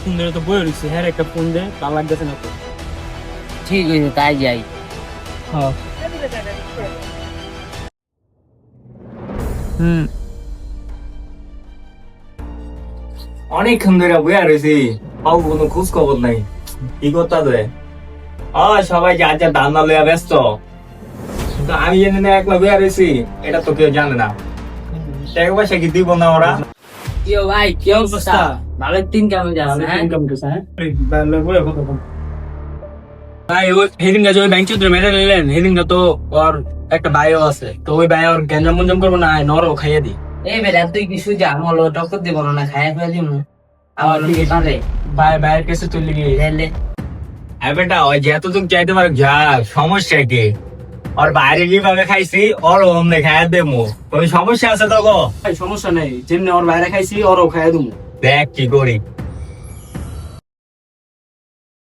অনেকক্ষণ ধরে তো বয়ে রয়েছে, হ্যাঁ একটা ফোন দে, তার লাগতেছে না তো। ঠিক হয়েছে, তাই যাই। হ্যাঁ হুম অনেকক্ষণ ধরে বইয়া রয়েছি, পাবো কোনো খোঁজ খবর নাই। কি করতে হবে? সবাই যার যার ধান্দা লইয়া ব্যস্ত, কিন্তু আমি জেনে না একলা বইয়া রয়েছি, এটা তো কেউ জানে না। টাকা পয়সা কি দিব না ওরা? কিও ভাই, কি অবস্থা? ভালো দিন কেমন যাচ্ছে? হ্যাঁ, ইনকাম করতেছে, হ্যাঁ বয়ে কত কম ভাই। ওই হেদিনটা যে ওই ব্যাংক চৌধুরী মেরে নিলেন, হেদিনটা তো ওর একটা ভাইও আছে, তো ওই ভাই ওর গ্যাঞ্জাম মুঞ্জাম করবো না, নরও খাইয়ে দি। এই বেটা তুই কি সুজা মলো টক্কর দিব না, খাইয়া ফেলে দিব আমার লিগে পারে ভাইয়ের কাছে তুই লিখে রেলে। বেটা ওই যেতটুক চাইতে পারো যা, সমস্যা কি? ওর বাইরে যেভাবে খাইছি ওর অমনে খাইয়া দেবো, কোনো সমস্যা আছে তো গো? সমস্যা নেই, যেমনি ওর বাইরে খাইছি ওরও খাইয়ে দেবো। দেখ কি করি।